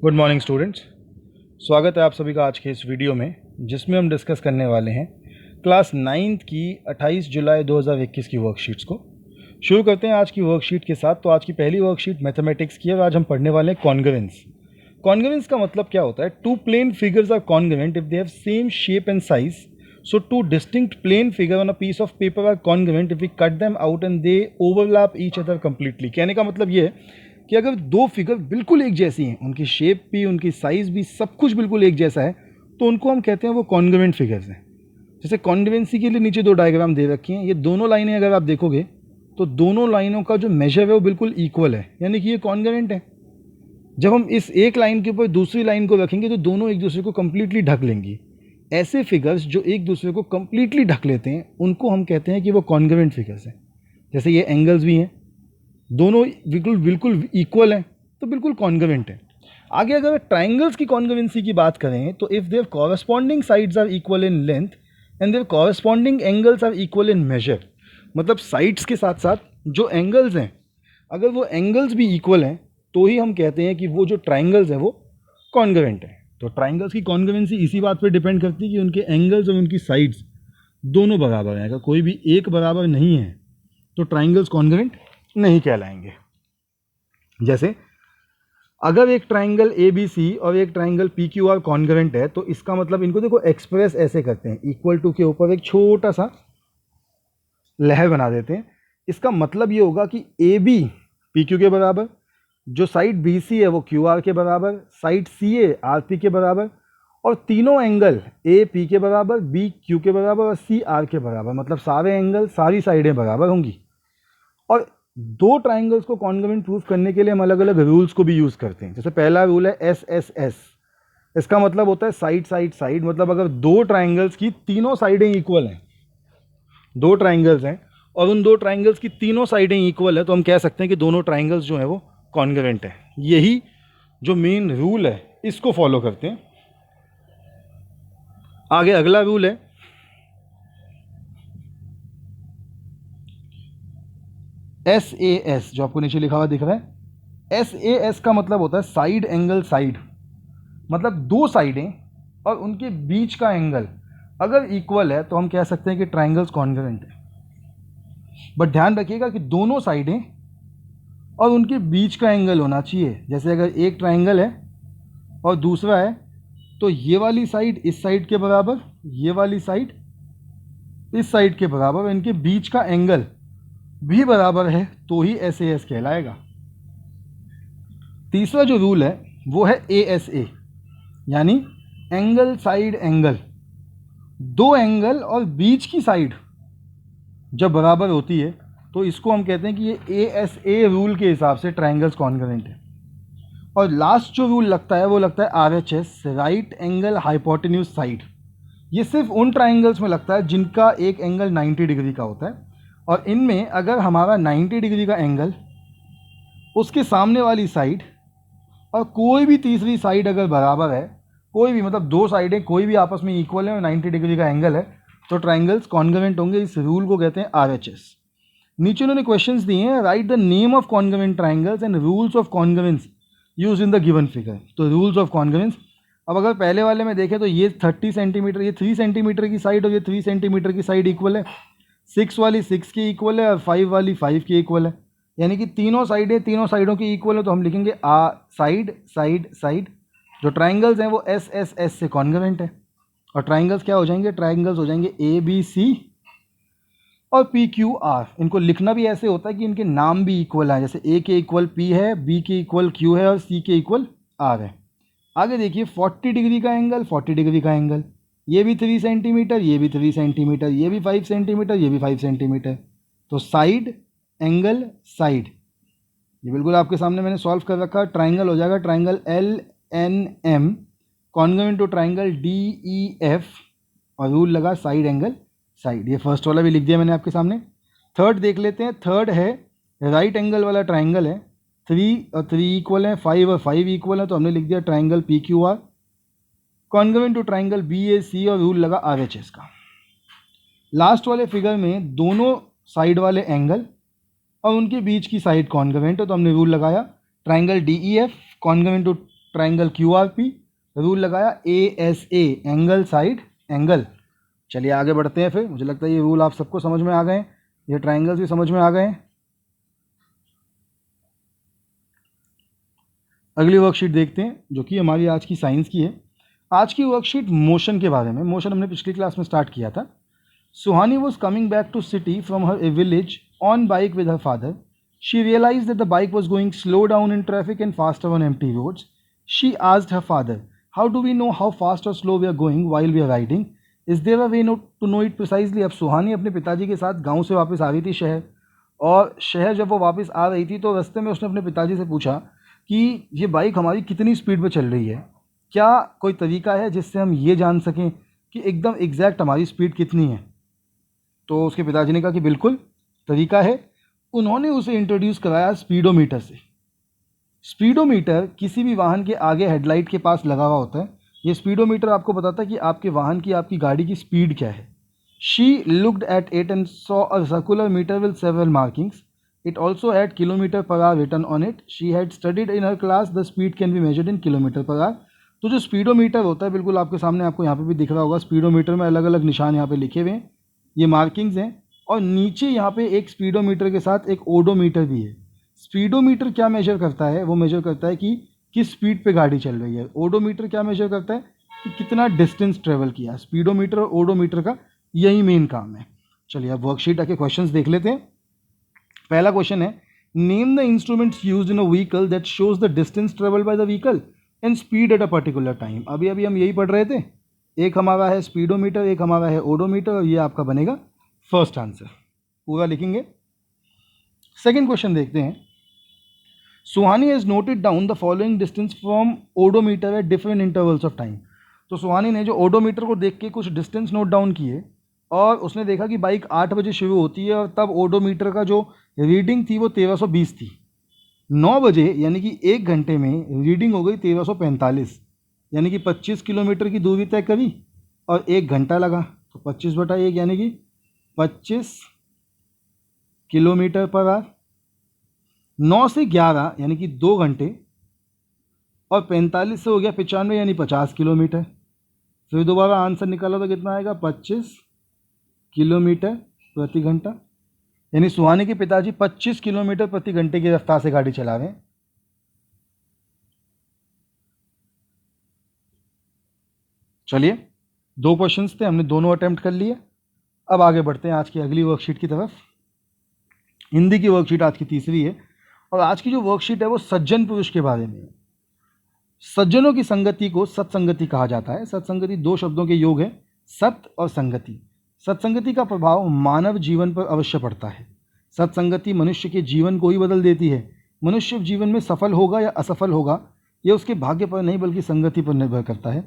Good morning students. स्वागत है आप सभी का आज के इस वीडियो में, जिसमें हम डिस्कस करने वाले हैं क्लास 9th की 28 जुलाई 2021 की वर्कशीट्स को। शुरू करते हैं आज की वर्कशीट के साथ। तो आज की पहली वर्कशीट मैथमेटिक्स की है और आज हम पढ़ने वाले हैं कॉन्ग्रुएंस। कॉन्ग्रुएंस का मतलब क्या होता है? Two plane figures are congruent if they have same shape and size. So two distinct plane figure on a piece of paper are congruent if we cut them out and they overlap each other completely. कहने का मतलब ये है कि अगर दो figure बिल्कुल एक जैसी हैं, उनकी शेप भी, उनकी साइज़ भी, सब कुछ बिल्कुल एक जैसा है, तो उनको हम कहते हैं वो कॉन्ग्रुएंट फिगर्स हैं। जैसे कॉन्ग्रुएंसी के लिए नीचे दो डायग्राम दे रखी हैं। ये दोनों लाइनें अगर आप देखोगे तो दोनों लाइनों का जो मेजर है वो बिल्कुल इक्वल है, यानी कि ये कॉन्ग्रुएंट है। जब हम इस एक लाइन के ऊपर दूसरी लाइन को रखेंगे तो दोनों एक दूसरे को कंप्लीटली ढक लेंगी। ऐसे फिगर्स जो एक दूसरे को कंप्लीटली ढक लेते हैं उनको हम कहते हैं कि वो कॉन्ग्रुएंट फिगर्स हैं। जैसे ये एंगल्स भी हैं, दोनों बिल्कुल बिल्कुल इक्वल हैं, तो बिल्कुल कॉन्ग्रुएंट है। आगे अगर ट्राइंगल्स की कॉन्ग्रुएंसी की बात करें तो if their corresponding sides are equal in length and their corresponding angles are equal in measure, मतलब साइड्स के साथ साथ जो एंगल्स हैं, अगर वो एंगल्स भी इक्वल हैं तो ही हम कहते हैं कि वो जो ट्राइंगल्स हैं वो कॉन्ग्रुएंट है। तो ट्राइंगल्स की कॉन्ग्रुएंसी इसी बात पर डिपेंड करती है कि उनके एंगल्स और उनकी साइड्स दोनों बराबर हैं। अगर कोई भी एक बराबर नहीं है तो ट्राइंगल्स कॉन्ग्रुएंट नहीं कहलाएंगे। जैसे अगर एक ट्राइंगल ए बी सी और एक triangle P Q R congruent है तो इसका मतलब, इनको देखो एक्सप्रेस ऐसे करते हैं, इक्वल टू के ऊपर एक छोटा सा लहर बना देते हैं। इसका मतलब ये होगा कि ए बी पी क्यू के बराबर, जो साइड बी सी है वो क्यू आर के बराबर, side C A R P के बराबर, और तीनों एंगल ए पी के बराबर, बी क्यू के बराबर और सी आर के बराबर, मतलब सारे एंगल, सारी साइडें बराबर होंगी। और दो ट्राइंगल्स को कॉन्ग्रुएंट प्रूफ करने के लिए हम अलग अलग रूल्स को भी यूज़ करते हैं। जैसे पहला रूल है एस एस एस। इसका मतलब होता है साइड साइड साइड, मतलब अगर दो ट्राइंगल्स की तीनों साइडें इक्वल हैं, दो ट्राइंगल्स हैं और उन दो ट्राइंगल्स की तीनों साइडें इक्वल है, तो हम कह सकते हैं कि दोनों ट्राइंगल्स जो हैं वो कॉन्ग्रुएंट है। यही जो मेन रूल है इसको फॉलो करते हैं। आगे अगला रूल है एस ए एस, जो आपको नीचे लिखा हुआ दिख रहा है। एस ए एस का मतलब होता है साइड एंगल साइड, मतलब दो साइडें और उनके बीच का एंगल अगर इक्वल है तो हम कह सकते हैं कि ट्राइंगल्स कॉन्ग्रुएंट है। बट ध्यान रखिएगा कि दोनों साइडें और उनके बीच का एंगल होना चाहिए। जैसे अगर एक ट्राइंगल है और दूसरा है तो ये वाली साइड इस साइड के बराबर, ये वाली साइड इस साइड के बराबर, इनके बीच का एंगल भी बराबर है तो ही एस ए एस कहलाएगा। तीसरा जो रूल है वो है ए एस ए, यानी एंगल साइड एंगल। दो एंगल और बीच की साइड जब बराबर होती है तो इसको हम कहते हैं कि ये ए एस ए रूल के हिसाब से ट्राइंगल्स कॉन्ग्रुएंट है। और लास्ट जो रूल लगता है वो लगता है are H S, right angle hypotenuse side. ये सिर्फ उन ट्राइंगल्स में लगता है जिनका एक एंगल 90 डिग्री का होता है, और इनमें अगर हमारा 90 डिग्री का एंगल, उसके सामने वाली साइड और कोई भी तीसरी साइड अगर बराबर है, कोई भी, मतलब दो साइडें कोई भी आपस में इक्वल है और 90 डिग्री का एंगल है, तो ट्राइंगल्स कॉन्ग्रुएंट होंगे। इस रूल को कहते हैं आर एच एस। नीचे उन्होंने क्वेश्चंस दिए हैं, right the name of congruent triangles and rules of congruence use in the given figure. तो रूल्स ऑफ कॉन्ग्रुएंस, अब अगर पहले वाले में देखें तो ये 30 सेंटीमीटर, ये 3 सेंटीमीटर की साइड और ये 3 सेंटीमीटर की साइड इक्वल है, 6 वाली 6 की इक्वल है और 5 वाली 5 की इक्वल है, यानी कि तीनों साइडें तीनों साइडों की इक्वल है। तो हम लिखेंगे आ साइड साइड साइड। जो ट्राइंगल्स हैं वो एस एस एस से कॉन्ग्रुएंट है। और ट्राइंगल्स क्या हो जाएंगे? ट्राइंगल्स हो जाएंगे ए बी सी और पी क्यू आर। इनको लिखना भी ऐसे होता है कि इनके नाम भी इक्वल हैं, जैसे ए के इक्वल पी है, बी के इक्वल क्यू है और सी के इक्वल आर है। आगे देखिए 40 डिग्री का एंगल, 40 डिग्री का एंगल, ये भी 3 सेंटीमीटर, ये भी 3 सेंटीमीटर, ये भी 5 सेंटीमीटर, ये भी 5 सेंटीमीटर। तो साइड एंगल साइड, ये बिल्कुल आपके सामने मैंने सॉल्व कर रखा। ट्राइंगल हो जाएगा triangle L N M congruent to triangle D E F, और रूल लगा साइड एंगल साइड। ये फर्स्ट वाला भी लिख दिया मैंने आपके सामने। थर्ड देख लेते हैं। थर्ड है राइट एंगल वाला ट्राइंगल है, 3 और 3 इक्वल है, 5 और 5 इक्वल है, तो हमने लिख दिया triangle P Q R congruent to triangle B A C, और रूल लगा आर एच एस का। लास्ट वाले फिगर में दोनों साइड वाले एंगल और उनके बीच की साइड कॉन्ग्रुएंट है, तो हमने रूल लगाया triangle D E F congruent to triangle QRP, rule लगाया ASA, एंगल साइड एंगल। चलिए आगे बढ़ते हैं फिर। मुझे लगता है ये रूल आप सबको समझ में आ गए हैं, ये ट्राइंगल्स भी समझ में आ गए हैं। अगली वर्कशीट देखते हैं जो कि हमारी आज की साइंस की है। आज की वर्कशीट मोशन के बारे में। मोशन हमने पिछली क्लास में स्टार्ट किया था। Suhani was coming back to city from her village on bike with her father. She realized that the bike was going slow down in traffic and faster on empty roads. She asked her father, "How do we know how fast or slow we are going while we are riding? Is there a way to know it precisely?" अब सुहानी अपने पिताजी के साथ गांव से वापस आ रही थी शहर, और शहर जब वो वापस आ रही थी तो रास्ते में उसने अपने पिताजी से पूछा कि ये बाइक हमारी कितनी स्पीड पर चल रही है, क्या कोई तरीका है जिससे हम ये जान सकें कि एकदम एग्जैक्ट हमारी स्पीड कितनी है। तो उसके पिताजी ने कहा कि बिल्कुल तरीका है। उन्होंने उसे इंट्रोड्यूस कराया स्पीडोमीटर से। स्पीडोमीटर किसी भी वाहन के आगे हेडलाइट के पास लगा हुआ होता है। ये स्पीडोमीटर आपको बताता है कि आपके वाहन की, आपकी गाड़ी की स्पीड क्या है। She looked at it and saw a circular meter with several markings. It also had kilometre per hour written on it. She had studied in her class the speed can be measured in kilometre per hour. तो जो speedometer होता है, बिल्कुल आपके सामने, आपको यहाँ पे भी दिख रहा होगा, स्पीडोमीटर में अलग अलग निशान यहाँ पे लिखे हुए हैं, ये मार्किंग्स हैं। और नीचे यहाँ पे एक स्पीडोमीटर के साथ एक ओडोमीटर भी है। स्पीडोमीटर क्या मेजर करता है? वो मेजर करता है कि किस स्पीड पे गाड़ी चल रही है। ओडोमीटर क्या मेजर करता है कि कितना डिस्टेंस ट्रेवल किया। स्पीडोमीटर और ओडोमीटर का यही मेन काम है। चलिए अब वर्कशीट आके क्वेश्चंस देख लेते हैं। पहला क्वेश्चन है, name the instruments used in a vehicle that shows the distance travel by the vehicle and speed at a particular time. अभी अभी हम यही पढ़ रहे थे। एक हमारा है स्पीडोमीटर, एक हमारा है ओडोमीटर, और ये आपका बनेगा फर्स्ट आंसर। पूरा लिखेंगे। सेकंड क्वेश्चन देखते हैं। Suhani has noted down the following distance from odometer at different intervals of time. तो सुहानी ने जो ओडोमीटर को देख के कुछ डिस्टेंस नोट डाउन किए, और उसने देखा कि बाइक 8 बजे शुरू होती है, और तब ओडोमीटर का जो रीडिंग थी वो 1320 थी। 9 बजे यानी कि 1 घंटे में रीडिंग हो गई 1345, यानी कि 25 किलोमीटर की दूरी तय करी और 1 घंटा लगा। तो 25/1 यानी कि 25 किलोमीटर पर आवर। 9 से 11 यानी कि 2 घंटे, और 45 से हो गया 95 यानी 50 किलोमीटर। फिर दोबारा आंसर निकाला तो कितना आएगा? 25 किलोमीटर प्रति घंटा। यानी सुहानी के पिताजी 25 किलोमीटर प्रति घंटे की रफ्तार से गाड़ी चला रहे हैं। चलिए, 2 क्वेश्चंस थे, हमने दोनों अटेम्प्ट कर लिए। अब आगे बढ़ते हैं आज की अगली वर्कशीट की तरफ। हिंदी की वर्कशीट आज की तीसरी है, और आज की जो वर्कशीट है वो सज्जन पुरुष के बारे में है। सज्जनों की संगति को सत्संगति कहा जाता है। सत्संगति 2 शब्दों के योग है, सत और संगति। सत्संगति का प्रभाव मानव जीवन पर अवश्य पड़ता है। सत्संगति मनुष्य के जीवन को ही बदल देती है। मनुष्य जीवन में सफल होगा या असफल होगा, यह उसके भाग्य पर नहीं बल्कि संगति पर निर्भर करता है।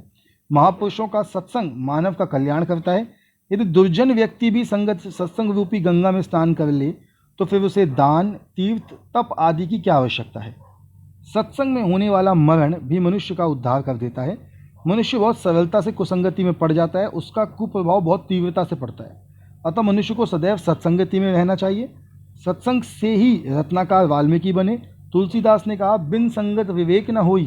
महापुरुषों का सत्संग मानव का कल्याण करता है। यदि दुर्जन व्यक्ति भी सत्संग रूपी गंगा में स्नान कर ले तो फिर उसे दान, तीर्थ, तप आदि की क्या आवश्यकता है। सत्संग में होने वाला मरण भी मनुष्य का उद्धार कर देता है। मनुष्य बहुत सरलता से कुसंगति में पड़ जाता है, उसका कुप्रभाव बहुत तीव्रता से पड़ता है। अतः मनुष्य को सदैव सत्संगति में रहना चाहिए। सत्संग से ही रत्नाकर वाल्मीकि बने। तुलसीदास ने कहा, बिन संगत विवेक न होई।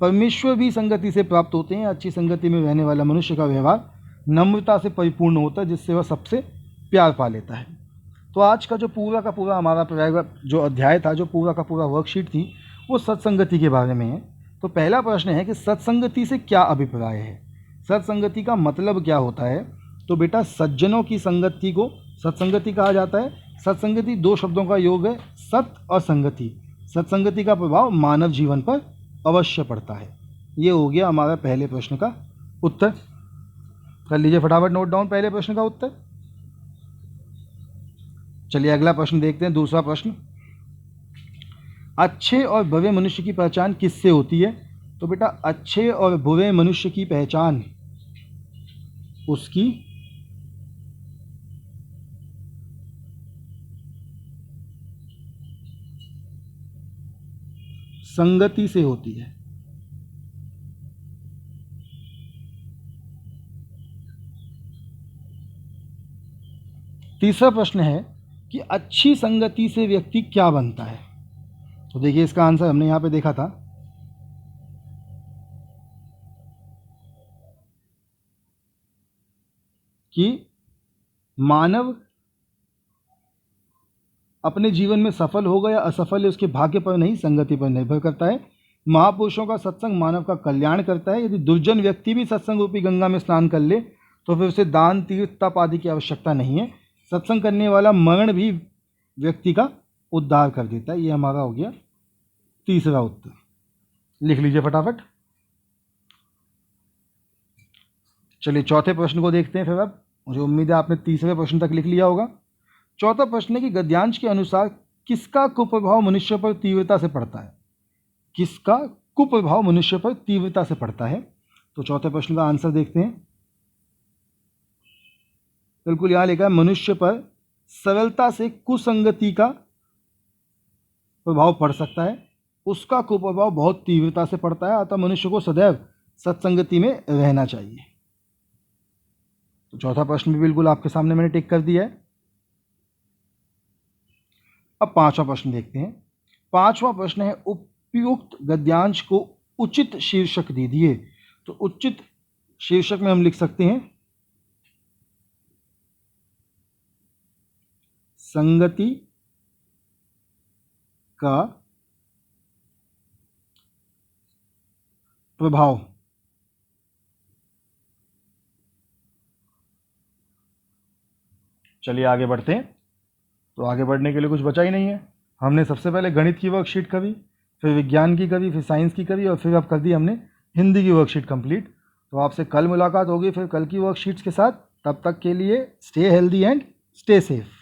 परमेश्वर भी संगति से प्राप्त होते हैं। अच्छी संगति में रहने वाला मनुष्य का व्यवहार नम्रता से परिपूर्ण होता है, जिससे वह सबसे प्यार पा लेता है। तो आज का जो पूरा का पूरा हमारा जो अध्याय था, जो पूरा का पूरा वर्कशीट थी, वो सत्संगति के बारे में है। तो पहला प्रश्न है कि सत्संगति से क्या अभिप्राय है। सत्संगति का मतलब क्या होता है? तो बेटा, सज्जनों की संगति को सत्संगति कहा जाता है। सत्संगति 2 शब्दों का योग है, सत और संगति। सत्संगति का प्रभाव मानव जीवन पर अवश्य पड़ता है। ये हो गया हमारा पहले प्रश्न का उत्तर। कर लीजिए फटाफट नोट डाउन पहले प्रश्न का उत्तर। चलिए अगला प्रश्न देखते हैं, दूसरा प्रश्न। अच्छे और बुरे मनुष्य की पहचान किससे होती है? तो बेटा, अच्छे और बुरे मनुष्य की पहचान उसकी संगति से होती है। तीसरा प्रश्न है कि अच्छी संगति से व्यक्ति क्या बनता है। तो देखिए इसका आंसर हमने यहाँ पे देखा था। कि मानव अपने जीवन में सफल होगा या असफल है उसके भाग्य पर नहीं, संगति पर निर्भर करता है। महापुरुषों का सत्संग मानव का कल्याण करता है। यदि दुर्जन व्यक्ति भी सत्संग रूपी गंगा में स्नान कर ले तो फिर उसे दान, तीर्थ, तप आदि की आवश्यकता नहीं है। सत्संग करने वाला मरण भी व्यक्ति का उद्धार कर देता है। ये हमारा हो गया तीसरा उत्तर। लिख लीजिए फटाफट। चलिए चौथे प्रश्न को देखते हैं फिर। अब मुझे उम्मीद है आपने तीसरे प्रश्न तक लिख लिया होगा। चौथा प्रश्न है कि गद्यांश के अनुसार किसका कुप्रभाव मनुष्य पर तीव्रता से पड़ता है? किसका कुप्रभाव मनुष्य पर तीव्रता से पड़ता है? तो चौथे प्रश्न का आंसर देखते हैं। बिल्कुल यहां लिखा है मनुष्य पर सरलता से कुसंगति का प्रभाव पड़ सकता है, उसका कुप्रभाव बहुत तीव्रता से पड़ता है, अतः मनुष्य को सदैव सत्संगति में रहना चाहिए। तो चौथा प्रश्न भी बिल्कुल आपके सामने मैंने टिक कर दिया है। अब पांचवा प्रश्न देखते हैं। पांचवा प्रश्न है उपयुक्त गद्यांश को उचित शीर्षक दीजिए। तो उचित शीर्षक में हम लिख सकते हैं संगति का प्रभाव। चलिए आगे बढ़ते हैं। तो आगे बढ़ने के लिए कुछ बचा ही नहीं है। हमने सबसे पहले गणित की वर्कशीट करी, फिर विज्ञान की करी, फिर साइंस की करी और फिर अब कर दी हमने हिंदी की वर्कशीट कंप्लीट। तो आपसे कल मुलाकात होगी फिर कल की वर्कशीट्स के साथ। तब तक के लिए stay healthy and stay safe.